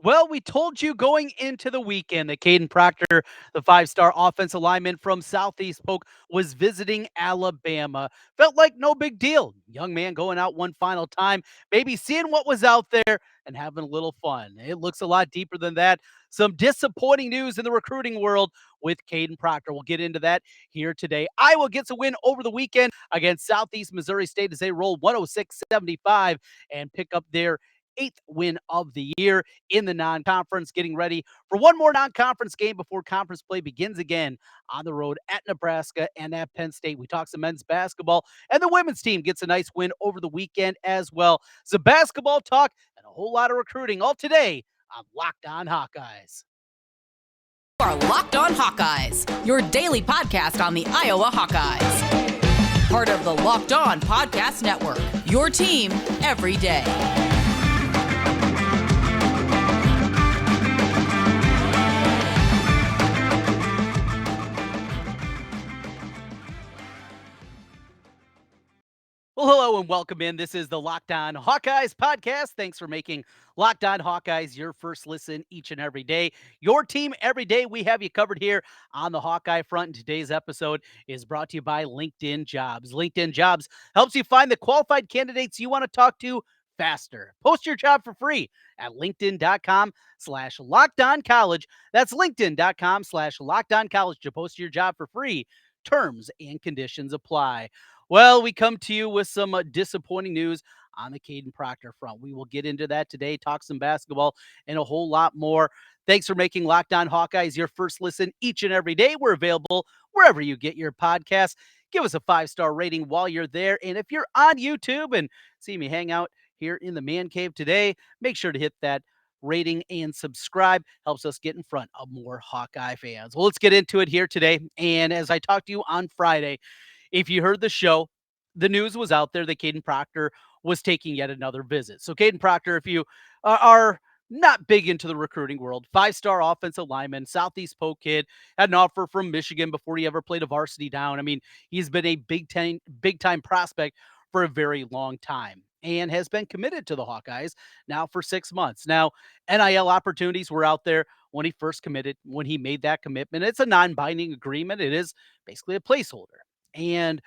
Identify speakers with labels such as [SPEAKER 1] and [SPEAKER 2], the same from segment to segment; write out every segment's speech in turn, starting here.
[SPEAKER 1] Well, we told you going into the weekend that Kadyn Proctor, the five-star offensive lineman from Southeast Polk, was visiting Alabama. Felt like no big deal. Young man going out one final time, maybe seeing what was out there and having a little fun. It looks a lot deeper than that. Some disappointing news in the recruiting world with Kadyn Proctor. We'll get into that here today. Iowa gets a win over the weekend against Southeast Missouri State as they roll 106-75 and pick up their eighth win of the year in the non-conference, getting ready for one more non-conference game before conference play begins again on the road at Nebraska and at Penn State. We talk some men's basketball, and the women's team gets a nice win over the weekend as well. Some basketball talk and a whole lot of recruiting all today on Locked On Hawkeyes.
[SPEAKER 2] Are Locked On Hawkeyes, your daily podcast on the Iowa Hawkeyes. Part of the Locked On Podcast Network, your team every day.
[SPEAKER 1] Well, hello and welcome in. This is the Locked On Hawkeyes podcast. Thanks for making Locked On Hawkeyes your first listen each and every day. Your team every day. We have you covered here on the Hawkeye front. And today's episode is brought to you by LinkedIn Jobs. LinkedIn Jobs helps you find the qualified candidates you want to talk to faster. Post your job for free at linkedin.com/lockedoncollege. That's linkedin.com/lockedoncollege to post your job for free. Terms and conditions apply. Well, we come to you with some disappointing news on the Kadyn Proctor front. We will get into that today, talk some basketball, and a whole lot more. Thanks for making Locked On Hawkeyes your first listen each and every day. We're available wherever you get your podcasts. Give us a 5-star rating while you're there. And if you're on YouTube and see me hang out here in the man cave today, make sure to hit that rating and subscribe. Helps us get in front of more Hawkeye fans. Well, let's get into it here today. And as I talked to you on Friday, if you heard the show, the news was out there that Kadyn Proctor was taking yet another visit. So Kadyn Proctor, if you are not big into the recruiting world, 5-star offensive lineman, Southeast Polk kid, had an offer from Michigan before he ever played a varsity down. I mean, he's been a big time prospect for a very long time and has been committed to the Hawkeyes now for 6 months. Now, NIL opportunities were out there when he first committed, when he made that commitment. It's a non-binding agreement. It is basically a placeholder. And a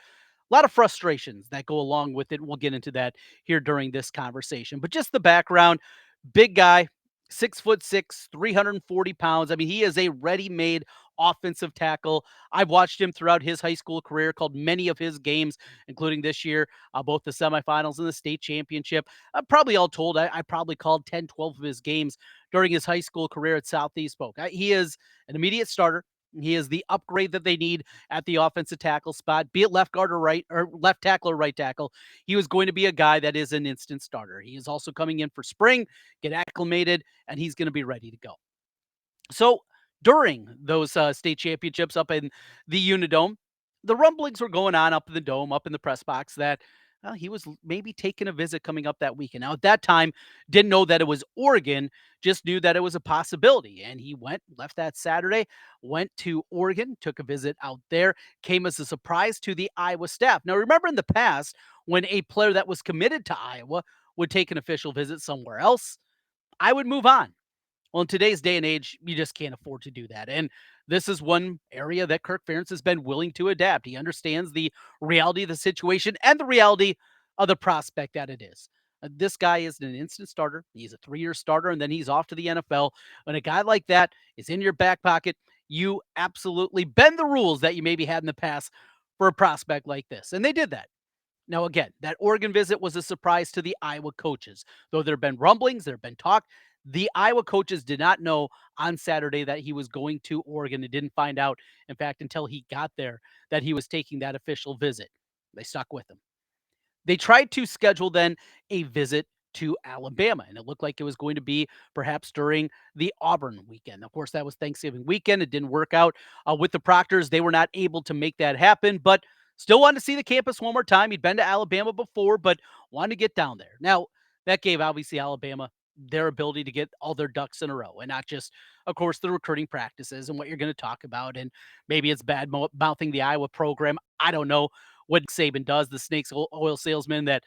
[SPEAKER 1] lot of frustrations that go along with it. We'll get into that here during this conversation. But just the background, big guy, 6'6", 340 pounds. I mean, he is a ready-made offensive tackle. I've watched him throughout his high school career, called many of his games, including this year, both the semifinals and the state championship. Probably all told, I probably called 10, 12 of his games during his high school career at Southeast Polk. He is an immediate starter. He is the upgrade that they need at the offensive tackle spot, be it left guard or left tackle or right tackle. He was going to be a guy that is an instant starter. He is also coming in for spring, get acclimated, and he's going to be ready to go. So during those state championships up in the Unidome, the rumblings were going on up in the dome, up in the press box that he was maybe taking a visit coming up that weekend. Now, at that time, didn't know that it was Oregon, just knew that it was a possibility. And he left that Saturday, went to Oregon, took a visit out there, came as a surprise to the Iowa staff. Now, remember in the past, when a player that was committed to Iowa would take an official visit somewhere else, I would move on. Well, in today's day and age, you just can't afford to do that. And this is one area that Kirk Ferentz has been willing to adapt. He understands the reality of the situation and the reality of the prospect that it is. This guy is an instant starter. He's a 3-year starter, and then he's off to the NFL. When a guy like that is in your back pocket, you absolutely bend the rules that you maybe had in the past for a prospect like this. And they did that. Now, again, that Oregon visit was a surprise to the Iowa coaches. Though there have been rumblings, there have been talk, the Iowa coaches did not know on Saturday that he was going to Oregon. They didn't find out, in fact, until he got there, that he was taking that official visit. They stuck with him. They tried to schedule then a visit to Alabama, and it looked like it was going to be perhaps during the Auburn weekend. Of course, that was Thanksgiving weekend. It didn't work out with the Proctors. They were not able to make that happen, but still wanted to see the campus one more time. He'd been to Alabama before, but wanted to get down there. Now, that gave obviously Alabama their ability to get all their ducks in a row and not just, of course, the recruiting practices and what you're going to talk about. And maybe it's bad mouthing the Iowa program. I don't know what Saban does, the snakes oil salesman that,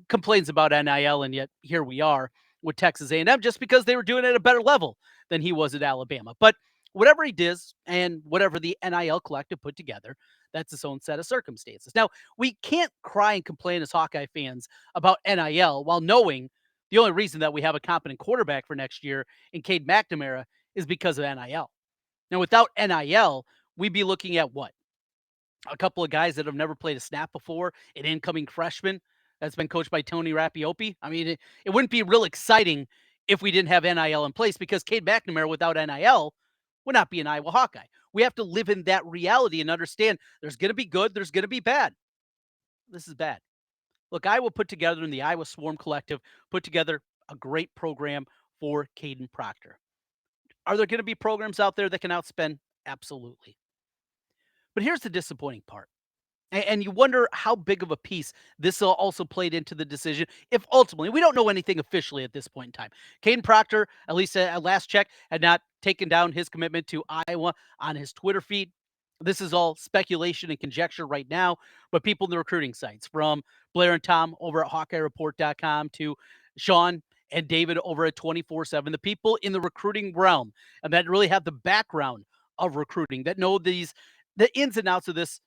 [SPEAKER 1] complains about NIL. And yet here we are. with Texas A&M just because they were doing it at a better level than he was at Alabama. But whatever he does and whatever the NIL collective put together, that's its own set of circumstances. Now, we can't cry and complain as Hawkeye fans about NIL while knowing the only reason that we have a competent quarterback for next year in Cade McNamara is because of NIL. Now, without NIL, we'd be looking at what? A couple of guys that have never played a snap before, an incoming freshman that's been coached by Tony Rapiopi. I mean, it wouldn't be real exciting if we didn't have NIL in place because Cade McNamara without NIL would not be an Iowa Hawkeye. We have to live in that reality and understand there's going to be good, there's going to be bad. This is bad. Look, Iowa put together in the Iowa Swarm Collective, put together a great program for Kadyn Proctor. Are there going to be programs out there that can outspend? Absolutely. But here's the disappointing part. And you wonder how big of a piece this also played into the decision. If ultimately, we don't know anything officially at this point in time. Kadyn Proctor, at least at last check, had not taken down his commitment to Iowa on his Twitter feed. This is all speculation and conjecture right now, but people in the recruiting sites, from Blair and Tom over at HawkeyeReport.com to Sean and David over at 24/7, the people in the recruiting realm and that really have the background of recruiting, that know the ins and outs of this,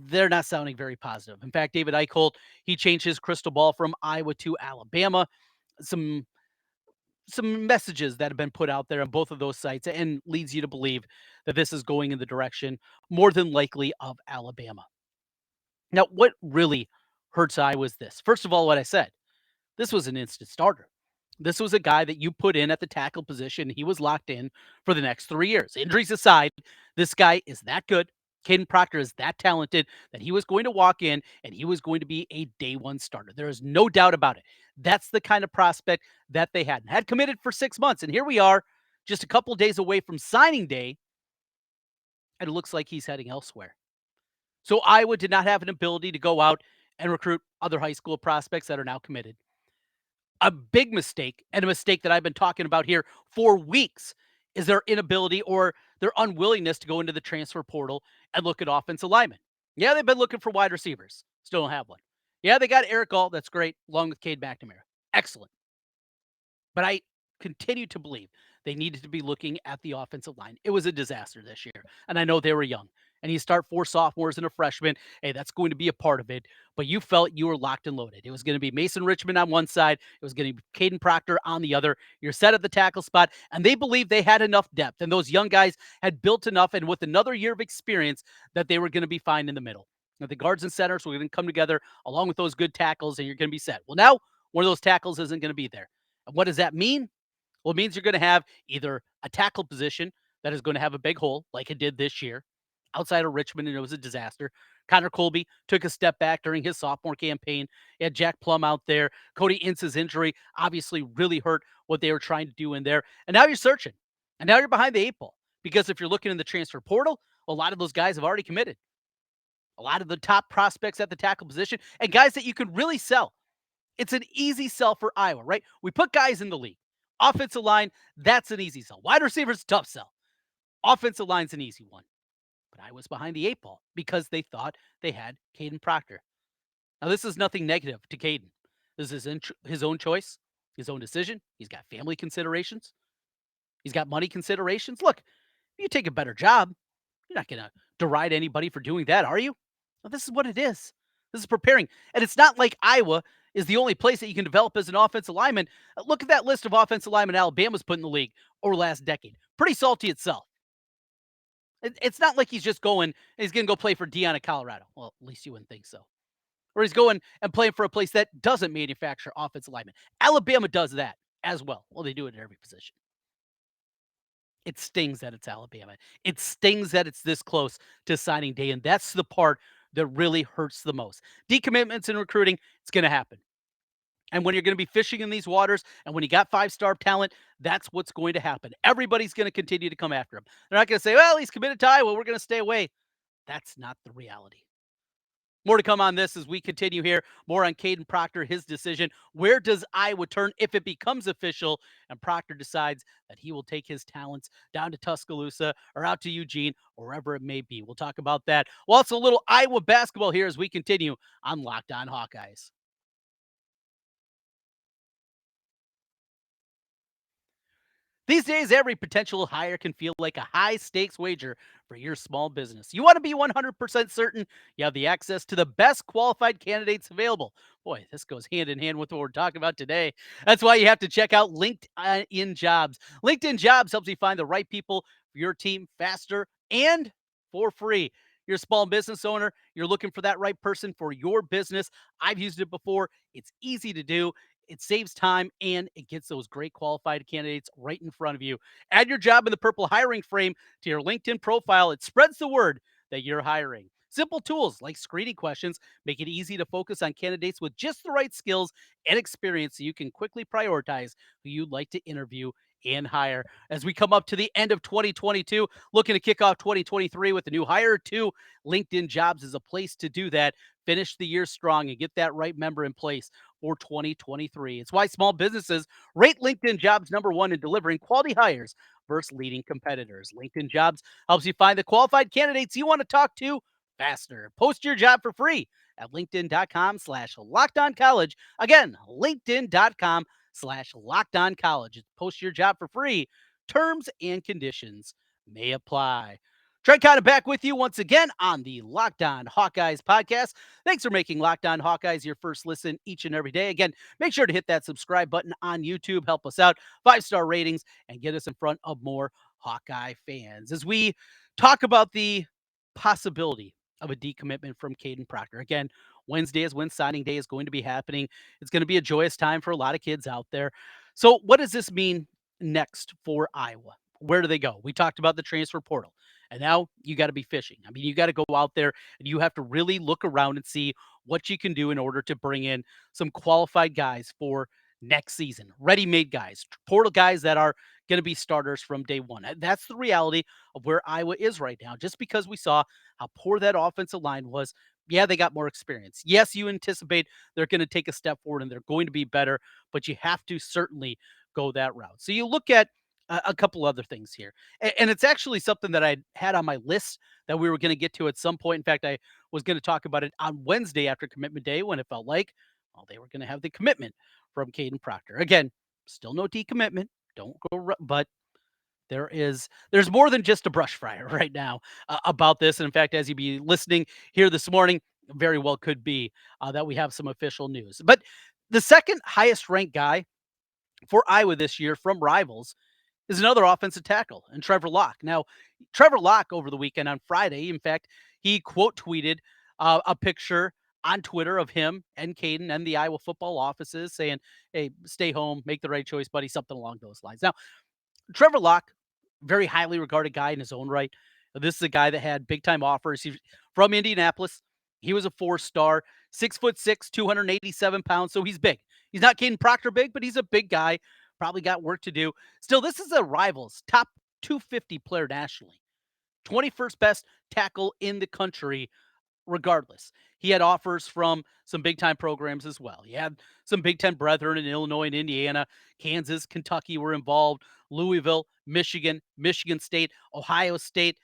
[SPEAKER 1] they're not sounding very positive. In fact, David Eichholt, he changed his crystal ball from Iowa to Alabama. Some messages that have been put out there on both of those sites and leads you to believe that this is going in the direction more than likely of Alabama. Now, what really hurts Iowa is this. First of all, what I said, this was an instant starter. This was a guy that you put in at the tackle position. He was locked in for the next 3 years. Injuries aside, this guy is that good. Kadyn Proctor is that talented that he was going to walk in and he was going to be a day one starter. There is no doubt about it. That's the kind of prospect that they had committed for 6 months. And here we are, just a couple days away from signing day, and it looks like he's heading elsewhere. So Iowa did not have an ability to go out and recruit other high school prospects that are now committed. A big mistake, and a mistake that I've been talking about here for weeks, is their inability or their unwillingness to go into the transfer portal and look at offensive linemen. Yeah, they've been looking for wide receivers. Still don't have one. Yeah, they got Eric Gall. That's great, along with Cade McNamara. Excellent. But I continue to believe they needed to be looking at the offensive line. It was a disaster this year, and I know they were young. And you start 4 sophomores and a freshman. Hey, that's going to be a part of it. But you felt you were locked and loaded. It was going to be Mason Richmond on one side. It was going to be Kadyn Proctor on the other. You're set at the tackle spot. And they believed they had enough depth. And those young guys had built enough, and with another year of experience, that they were going to be fine in the middle. That the guards and centers were going to come together along with those good tackles, and you're going to be set. Well, now one of those tackles isn't going to be there. And what does that mean? Well, it means you're going to have either a tackle position that is going to have a big hole, like it did this year, outside of Richmond, and it was a disaster. Connor Colby took a step back during his sophomore campaign. You had Jack Plum out there. Cody Ince's injury obviously really hurt what they were trying to do in there. And now you're searching. And now you're behind the 8 ball. Because if you're looking in the transfer portal, a lot of those guys have already committed. A lot of the top prospects at the tackle position and guys that you could really sell. It's an easy sell for Iowa, right? We put guys in the league. Offensive line, that's an easy sell. Wide receivers, tough sell. Offensive line's an easy one. But I was behind the 8 ball because they thought they had Kadyn Proctor. Now, this is nothing negative to Kadyn. This is his own choice, his own decision. He's got family considerations. He's got money considerations. Look, if you take a better job, you're not going to deride anybody for doing that, are you? Well, this is what it is. This is preparing. And it's not like Iowa is the only place that you can develop as an offensive lineman. Look at that list of offensive linemen Alabama's put in the league over the last decade. Pretty salty itself. It's not like he's just going, he's going to go play for Deion at Colorado. Well, at least you wouldn't think so. Or he's going and playing for a place that doesn't manufacture offensive linemen. Alabama does that as well. Well, they do it at every position. It stings that it's Alabama. It stings that it's this close to signing day, and that's the part that really hurts the most. Decommitments in recruiting, it's going to happen. And when you're going to be fishing in these waters, and when you got 5-star talent, that's what's going to happen. Everybody's going to continue to come after him. They're not going to say, well, he's committed to Iowa, we're going to stay away. That's not the reality. More to come on this as we continue here. More on Kadyn Proctor, his decision. Where does Iowa turn if it becomes official and Proctor decides that he will take his talents down to Tuscaloosa or out to Eugene or wherever it may be? We'll talk about that. Well, also a little Iowa basketball here as we continue on Locked On Hawkeyes. These days, every potential hire can feel like a high stakes wager for your small business. You want to be 100% certain you have the access to the best qualified candidates available. Boy, this goes hand in hand with what we're talking about today. That's why you have to check out LinkedIn Jobs. LinkedIn Jobs helps you find the right people for your team faster and for free. You're a small business owner, you're looking for that right person for your business. I've used it before. It's easy to do. It saves time and it gets those great qualified candidates right in front of you. Add your job in the purple hiring frame to your LinkedIn profile. It spreads the word that you're hiring. Simple tools like screening questions make it easy to focus on candidates with just the right skills and experience so you can quickly prioritize who you'd like to interview and hire. As we come up to the end of 2022, looking to kick off 2023 with a new hire or two, LinkedIn Jobs is a place to do that. Finish the year strong and get that right member in place for 2023. It's why small businesses rate LinkedIn Jobs number one in delivering quality hires versus leading competitors. LinkedIn Jobs helps you find the qualified candidates you want to talk to faster. Post your job for free at linkedin.com/lockedoncollege. Again, linkedin.com/lockedoncollege. Post your job for free. Terms and conditions may apply. Trent Condon back with you once again on the Locked On Hawkeyes podcast. Thanks for making Locked On Hawkeyes your first listen each and every day. Again, make sure to hit that subscribe button on YouTube. Help us out, 5-star ratings, and get us in front of more Hawkeye fans. As we talk about the possibility of a decommitment from Kadyn Proctor. Again, Wednesday is when signing day is going to be happening. It's going to be a joyous time for a lot of kids out there. So, what does this mean next for Iowa? Where do they go? We talked about the transfer portal. And now you got to be fishing. I mean, you got to go out there and you have to really look around and see what you can do in order to bring in some qualified guys for next season, ready-made guys, portal guys that are going to be starters from day one. That's the reality of where Iowa is right now. Just because we saw how poor that offensive line was, yeah, they got more experience. Yes, you anticipate they're going to take a step forward and they're going to be better, but you have to certainly go that route. So you look at a couple other things here. And it's actually something that I had on my list that we were going to get to at some point. In fact, I was going to talk about it on Wednesday after commitment day when it felt like, well, they were going to have the commitment from Kadyn Proctor. Again, still no decommitment. Don't go, but there's more than just a brush fryer right now about this. And in fact, as you be listening here this morning, very well could be that we have some official news. But the second highest ranked guy for Iowa this year from rivals is another offensive tackle, and Trevor Locke. Now, Trevor Locke over the weekend on Friday, in fact, he quote tweeted a picture on Twitter of him and Kadyn and the Iowa football offices saying, "Hey, stay home, make the right choice, buddy," something along those lines. Now, Trevor Locke, very highly regarded guy in his own right. This is a guy that had big time offers. He's from Indianapolis. He was a 4-star, 6'6", 287 pounds. So he's big. He's not Kadyn Proctor big, but he's a big guy. Probably got work to do. Still, this is a rivals top 250 player nationally. 21st best tackle in the country regardless. He had offers from some big time programs as well. He had some Big Ten brethren in Illinois and Indiana, Kansas, Kentucky were involved, Louisville, Michigan, Michigan State, Ohio State.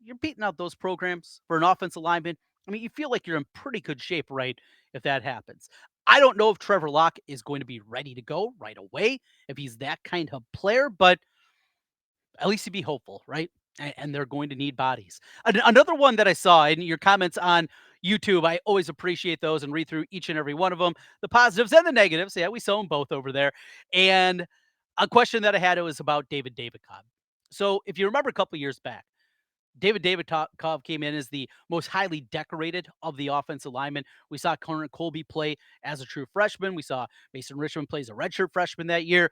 [SPEAKER 1] You're beating out those programs for an offensive lineman. I mean, you feel like you're in pretty good shape, right? If that happens. I don't know if Trevor Locke is going to be ready to go right away, if he's that kind of player, but at least you be hopeful, right? And they're going to need bodies. Another one that I saw in your comments on YouTube, I always appreciate those and read through each and every one of them, the positives and the negatives. Yeah, we saw them both over there. And a question that I had, it was about David Cobb. So if you remember a couple years back, David Cobb came in as the most highly decorated of the offensive linemen. We saw Connor Colby play as a true freshman. We saw Mason Richmond play as a redshirt freshman that year.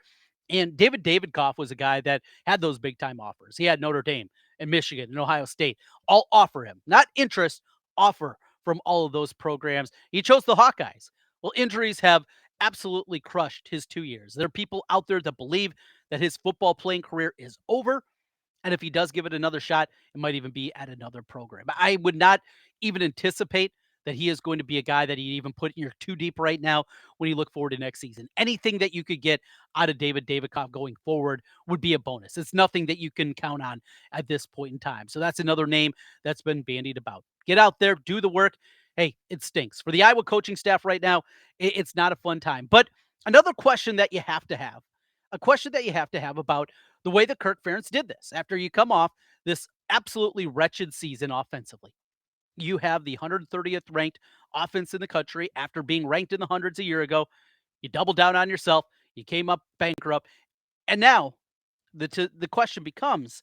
[SPEAKER 1] And David Goff was a guy that had those big time offers. He had Notre Dame and Michigan and Ohio State all offer him, not interest, offer from all of those programs. He chose the Hawkeyes. Well, injuries have absolutely crushed his 2 years. There are people out there that believe that his football playing career is over. And if he does give it another shot, it might even be at another program. I would not even anticipate that he is going to be a guy that he'd even put in your too deep right now when you look forward to next season. Anything that you could get out of David Cobb going forward would be a bonus. It's nothing that you can count on at this point in time. So that's another name that's been bandied about. Get out there, do the work. Hey, it stinks. For the Iowa coaching staff right now, it's not a fun time. But another question that you have to have a question that you have to have about the way that Kirk Ferentz did this after you come off this absolutely wretched season offensively. You have the 130th ranked offense in the country after being ranked in the hundreds a year ago. You doubled down on yourself. You came up bankrupt. And now the question becomes,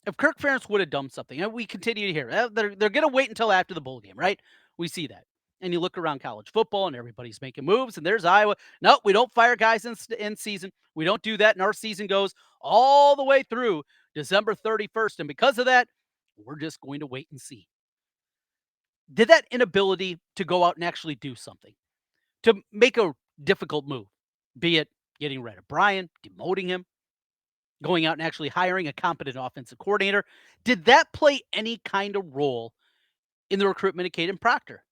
[SPEAKER 1] if Kirk Ferentz would have done something, and we continue to hear, they're going to wait until after the bowl game, right? We see that. And you look around college football and everybody's making moves, and there's Iowa. No, we don't fire guys in season. We don't do that. And our season goes all the way through December 31st. And because of that, we're just going to wait and see. Did that inability to go out and actually do something, to make a difficult move, be it getting rid of Brian, demoting him, going out and actually hiring a competent offensive coordinator, did that play any kind of role in the recruitment of Kadyn Proctor?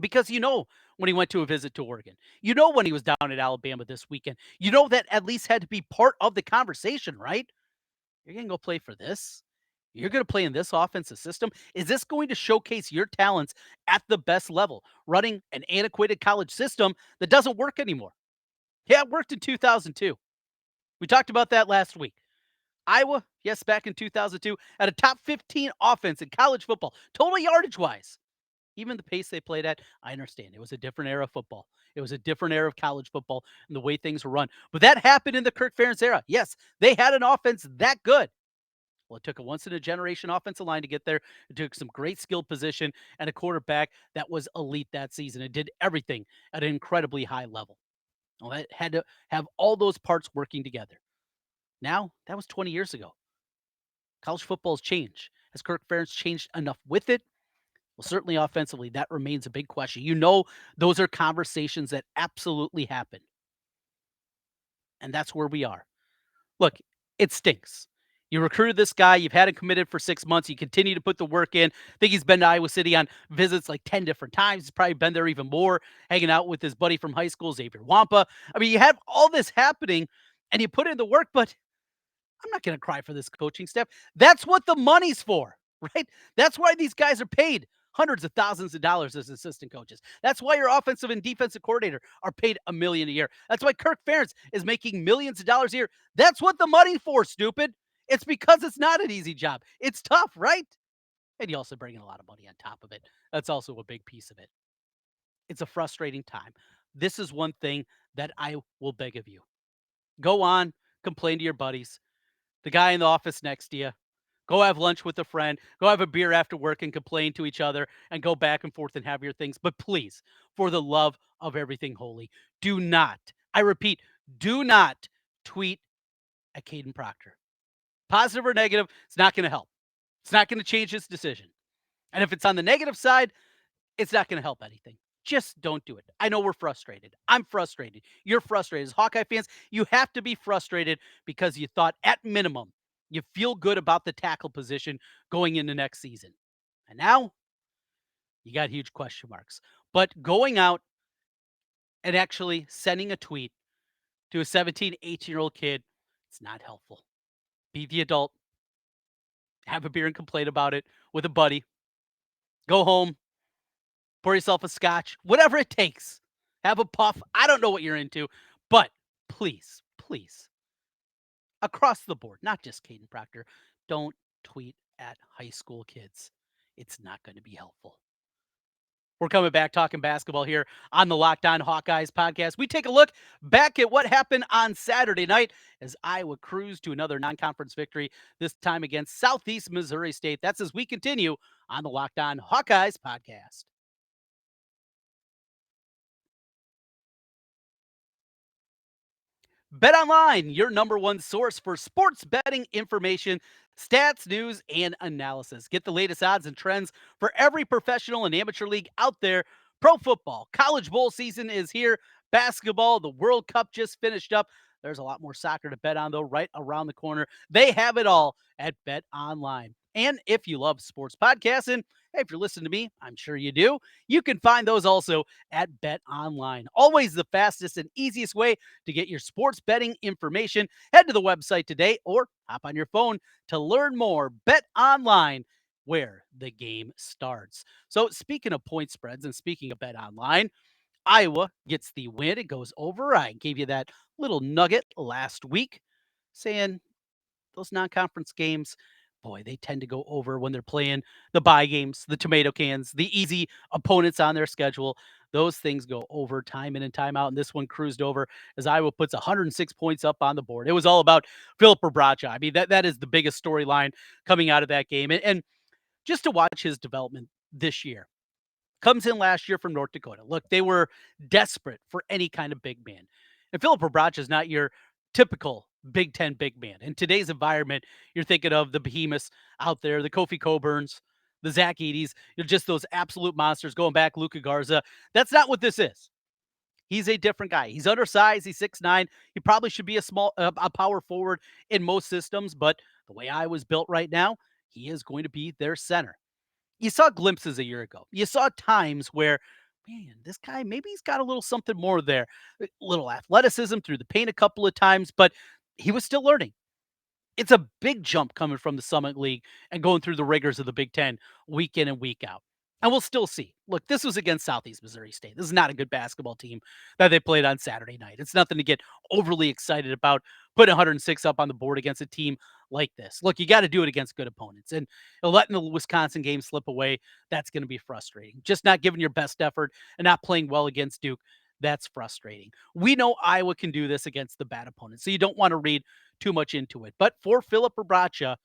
[SPEAKER 1] Because when he went to a visit to Oregon, when he was down at Alabama this weekend, that at least had to be part of the conversation, right? You're going to go play for this? You're going to play in this offensive system? Is this going to showcase your talents at the best level, running an antiquated college system that doesn't work anymore? Yeah, it worked in 2002. We talked about that last week. Iowa, yes, back in 2002, had a top 15 offense in college football, total yardage-wise. Even the pace they played at, I understand. It was a different era of football. It was a different era of college football and the way things were run. But that happened in the Kirk Ferentz era. Yes, they had an offense that good. Well, it took a once-in-a-generation offensive line to get there. It took some great skilled position and a quarterback that was elite that season. It did everything at an incredibly high level. Well, it had to have all those parts working together. Now, that was 20 years ago. College football has changed. Has Kirk Ferentz changed enough with it? Well, certainly offensively, that remains a big question. Those are conversations that absolutely happen. And that's where we are. Look, it stinks. You recruited this guy. You've had him committed for 6 months. You continue to put the work in. I think he's been to Iowa City on visits like 10 different times. He's probably been there even more, hanging out with his buddy from high school, Xavier Wampa. I mean, you have all this happening, and you put in the work, but I'm not going to cry for this coaching staff. That's what the money's for, right? That's why these guys are paid hundreds of thousands of dollars as assistant coaches. That's why your offensive and defensive coordinator are paid $1 million a year. That's why Kirk Ferentz is making millions of dollars a year. That's what the money's for, stupid. It's because it's not an easy job. It's tough, right? And you also bring in a lot of money on top of it. That's also a big piece of it. It's a frustrating time. This is one thing that I will beg of you. Go on, complain to your buddies, the guy in the office next to you. Go have lunch with a friend. Go have a beer after work and complain to each other and go back and forth and have your things. But please, for the love of everything holy, do not, I repeat, do not tweet at Kadyn Proctor. Positive or negative, it's not going to help. It's not going to change his decision. And if it's on the negative side, it's not going to help anything. Just don't do it. I know we're frustrated. I'm frustrated. You're frustrated. As Hawkeye fans, you have to be frustrated because you thought at minimum you feel good about the tackle position going into next season. And now you got huge question marks. But going out and actually sending a tweet to a 17, 18-year-old kid, it's not helpful. Be the adult. Have a beer and complain about it with a buddy. Go home. Pour yourself a scotch. Whatever it takes. Have a puff. I don't know what you're into. But please, please, across the board, not just Kadyn Proctor, don't tweet at high school kids. It's not going to be helpful. We're coming back talking basketball here on the Locked On Hawkeyes podcast. We take a look back at what happened on Saturday night as Iowa cruised to another non-conference victory, this time against Southeast Missouri State. That's as we continue on the Locked On Hawkeyes podcast. BetOnline, your number one source for sports betting information, stats, news, and analysis. Get the latest odds and trends for every professional and amateur league out there. Pro football, college bowl season is here. Basketball, the World Cup just finished up. There's a lot more soccer to bet on, though, right around the corner. They have it all at BetOnline. And if you love sports podcasting, hey, if you're listening to me, I'm sure you do, you can find those also at BetOnline. Always the fastest and easiest way to get your sports betting information. Head to the website today or hop on your phone to learn more. BetOnline, where the game starts. So speaking of point spreads and speaking of BetOnline, Iowa gets the win. It goes over. I gave you that little nugget last week saying those non-conference games, boy, they tend to go over when they're playing the bye games, the tomato cans, the easy opponents on their schedule. Those things go over time in and time out. And this one cruised over as Iowa puts 106 points up on the board. It was all about Philip Bracha. I mean, that is the biggest storyline coming out of that game. And just to watch his development this year. Comes in last year from North Dakota. Look, they were desperate for any kind of big man. And Philip Bracha is not your typical Big Ten big man. In today's environment, you're thinking of the behemoths out there, the Kofi Coburns, the Zach Eady's, just those absolute monsters going back, Luka Garza. That's not what this is. He's a different guy. He's undersized. He's 6'9". He probably should be a power forward in most systems, but the way I was built right now, he is going to be their center. You saw glimpses a year ago. You saw times where, man, this guy, maybe he's got a little something more there. A little athleticism through the paint a couple of times, but he was still learning. It's a big jump coming from the Summit League and going through the rigors of the Big Ten week in and week out. And we'll still see. Look, this was against Southeast Missouri State. This is not a good basketball team that they played on Saturday night. It's nothing to get overly excited about. Putting 106 up on the board against a team like this. Look, you got to do it against good opponents. And letting the Wisconsin game slip away, that's going to be frustrating. Just not giving your best effort and not playing well against Duke, that's frustrating. We know Iowa can do this against the bad opponents, so you don't want to read too much into it. But for Philip Bracha,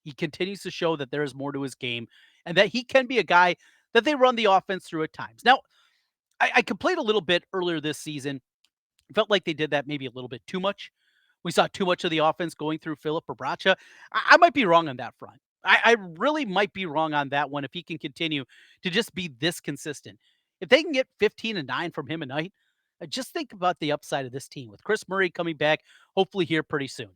[SPEAKER 1] he continues to show that there is more to his game and that he can be a guy that they run the offense through at times. Now, I complained a little bit earlier this season. Felt like they did that maybe a little bit too much. We saw too much of the offense going through Philip Bracha. I might be wrong on that front. I really might be wrong on that one if he can continue to just be this consistent. If they can get 15 and 9 from him a night, just think about the upside of this team with Chris Murray coming back, hopefully here pretty soon.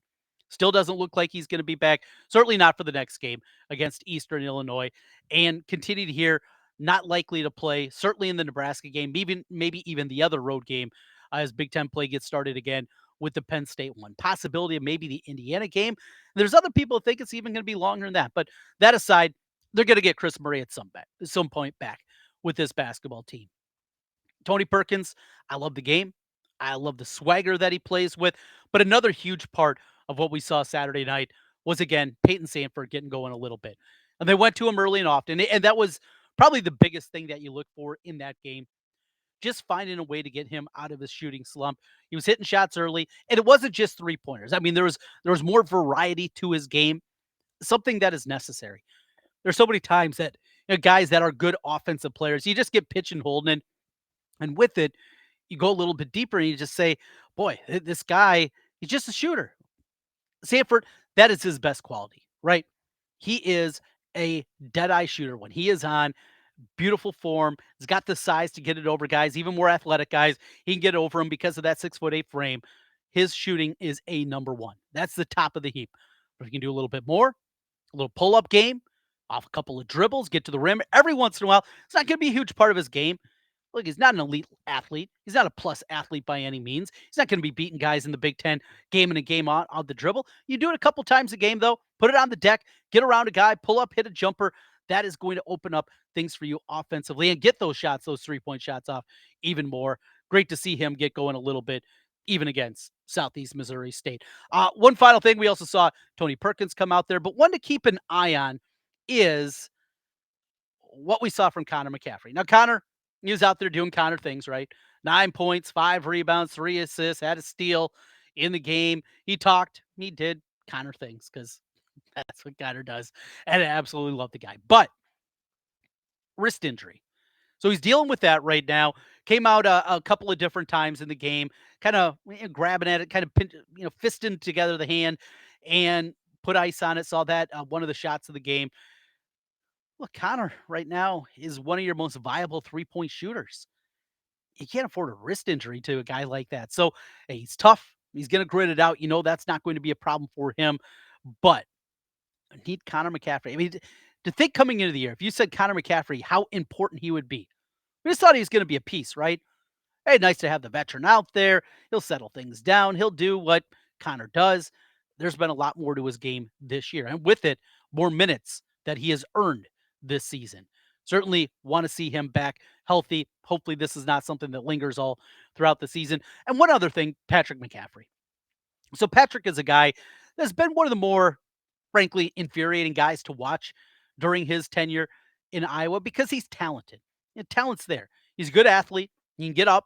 [SPEAKER 1] Still doesn't look like he's going to be back. Certainly not for the next game against Eastern Illinois. And continue to hear not likely to play, certainly in the Nebraska game, maybe even the other road game as Big Ten play gets started again with the Penn State one. Possibility of maybe the Indiana game. There's other people who think it's even going to be longer than that. But that aside, they're going to get Chris Murray at some point back with this basketball team. Tony Perkins, I love the game. I love the swagger that he plays with. But another huge part of what we saw Saturday night was, again, Peyton Sandfort getting going a little bit. And they went to him early and often. And that was probably the biggest thing that you look for in that game. Just finding a way to get him out of his shooting slump. He was hitting shots early, and it wasn't just three-pointers. I mean, there was more variety to his game, something that is necessary. There's so many times that guys that are good offensive players, you just get pitch and holding, and with it, you go a little bit deeper and you just say, boy, this guy, he's just a shooter. Sandfort, that is his best quality, right? He is a dead-eye shooter. When he is on, beautiful form. He's got the size to get it over guys, even more athletic guys. He can get over them because of that 6'8" frame. His shooting is a number one. That's the top of the heap. But if you can do a little bit more, a little pull-up game, off a couple of dribbles, get to the rim every once in a while, it's not going to be a huge part of his game. Look, he's not an elite athlete. He's not a plus athlete by any means. He's not going to be beating guys in the Big Ten game in and game out on the dribble. You do it a couple times a game, though. Put it on the deck, get around a guy, pull up, hit a jumper. That is going to open up things for you offensively and get those shots, those three-point shots off even more. Great to see him get going a little bit, even against Southeast Missouri State. One final thing, we also saw Tony Perkins come out there, but one to keep an eye on is what we saw from Connor McCaffrey. Now, Connor, he was out there doing Connor things, right? 9 points, 5 rebounds, 3 assists, had a steal in the game. He did Connor things because that's what Connor does. And I absolutely love the guy. But wrist injury. So he's dealing with that right now. Came out a couple of different times in the game, kind of grabbing at it, kind of fisting together the hand and put ice on it. Saw that one of the shots of the game. Look, Connor right now is one of your most viable three-point shooters. You can't afford a wrist injury to a guy like that. So hey, he's tough. He's going to grit it out. That's not going to be a problem for him. But I need Connor McCaffrey. I mean, to think coming into the year, if you said Connor McCaffrey, how important he would be. We just thought he was going to be a piece, right? Hey, nice to have the veteran out there. He'll settle things down. He'll do what Connor does. There's been a lot more to his game this year. And with it, more minutes that he has earned this season. Certainly want to see him back healthy. Hopefully, this is not something that lingers all throughout the season. And one other thing, Patrick McCaffrey. So, Patrick is a guy that's been one of the more, frankly, infuriating guys to watch during his tenure in Iowa because he's talented. And talent's there. He's a good athlete. He can get up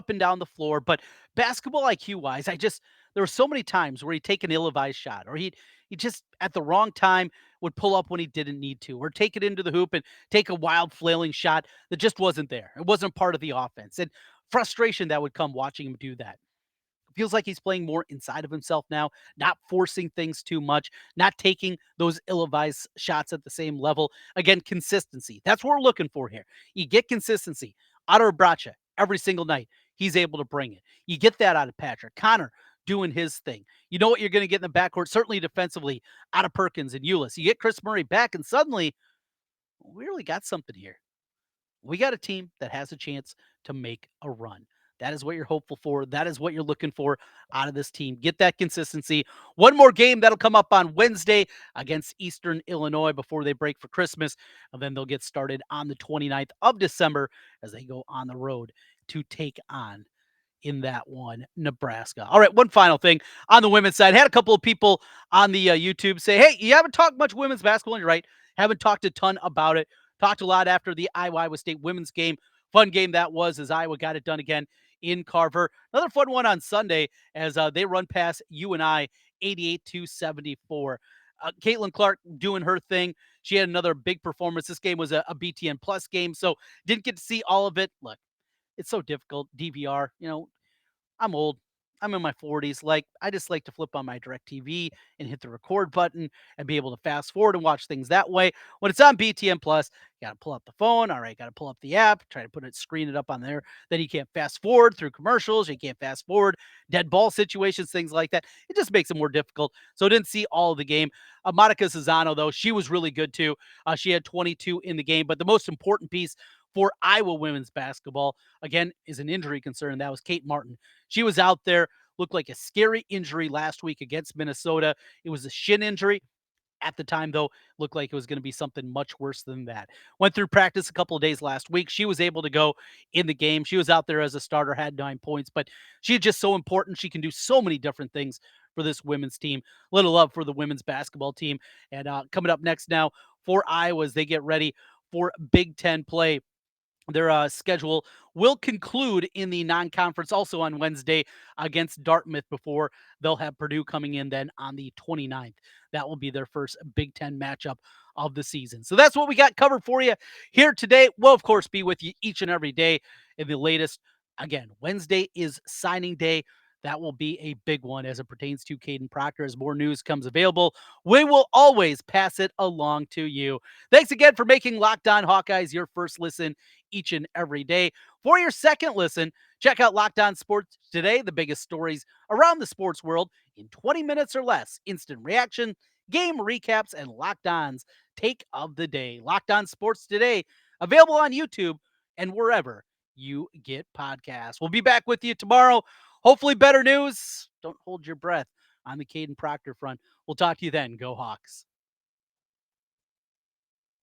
[SPEAKER 1] and down the floor. But basketball IQ wise, there were so many times where he'd take an ill-advised shot, or he just at the wrong time would pull up when he didn't need to, or take it into the hoop and take a wild flailing shot that just wasn't there. It wasn't part of the offense. And frustration that would come watching him do that. Feels like he's playing more inside of himself now, not forcing things too much, not taking those ill-advised shots at the same level. Again, consistency. That's what we're looking for here. You get consistency out of Bracha every single night. He's able to bring it. You get that out of Patrick. Connor doing his thing. You know what you're going to get in the backcourt, certainly defensively, out of Perkins and Ulis. You get Chris Murray back, and suddenly we really got something here. We got a team that has a chance to make a run. That is what you're hopeful for. That is what you're looking for out of this team. Get that consistency. One more game that'll come up on Wednesday against Eastern Illinois before they break for Christmas. And then they'll get started on the 29th of December as they go on the road to take on in that one, Nebraska. All right, one final thing on the women's side. Had a couple of people on the YouTube say, hey, you haven't talked much women's basketball. And you're right. Haven't talked a ton about it. Talked a lot after the Iowa State women's game. Fun game that was as Iowa got it done again in Carver. Another fun one on Sunday as they run past UNI 88-74. Caitlin Clark doing her thing. She had another big performance. This game was a BTN Plus game, so didn't get to see all of it. Look, it's so difficult. DVR, I'm old. I'm in my 40s. I just like to flip on my DirecTV and hit the record button and be able to fast forward and watch things that way. When it's on BTN Plus, you got to pull up the phone. All right, got to pull up the app, try to screen it up on there. Then you can't fast forward through commercials. You can't fast forward dead ball situations, things like that. It just makes it more difficult. So I didn't see all of the game. Monica Cesano, though, she was really good too. She had 22 in the game. But the most important piece for Iowa women's basketball, again, is an injury concern. That was Kate Martin. She was out there, looked like a scary injury last week against Minnesota. It was a shin injury. At the time, though, looked like it was going to be something much worse than that. Went through practice a couple of days last week. She was able to go in the game. She was out there as a starter, had 9 points, but she's just so important. She can do so many different things for this women's team. A little love for the women's basketball team. And coming up next now for Iowa as they get ready for Big Ten play. Their schedule will conclude in the non-conference also on Wednesday against Dartmouth before they'll have Purdue coming in then on the 29th. That will be their first Big Ten matchup of the season. So that's what we got covered for you here today. We'll, of course, be with you each and every day in the latest. Again, Wednesday is signing day. That will be a big one as it pertains to Kadyn Proctor. As more news comes available, we will always pass it along to you. Thanks again for making Locked On Hawkeyes your first listen each and every day. For your second listen, check out Locked On Sports Today, the biggest stories around the sports world in 20 minutes or less. Instant reaction, game recaps, and Locked On's take of the day. Locked On Sports Today, available on YouTube and wherever you get podcasts. We'll be back with you tomorrow. Hopefully better news. Don't hold your breath on the Kadyn Proctor front. We'll talk to you then. Go Hawks.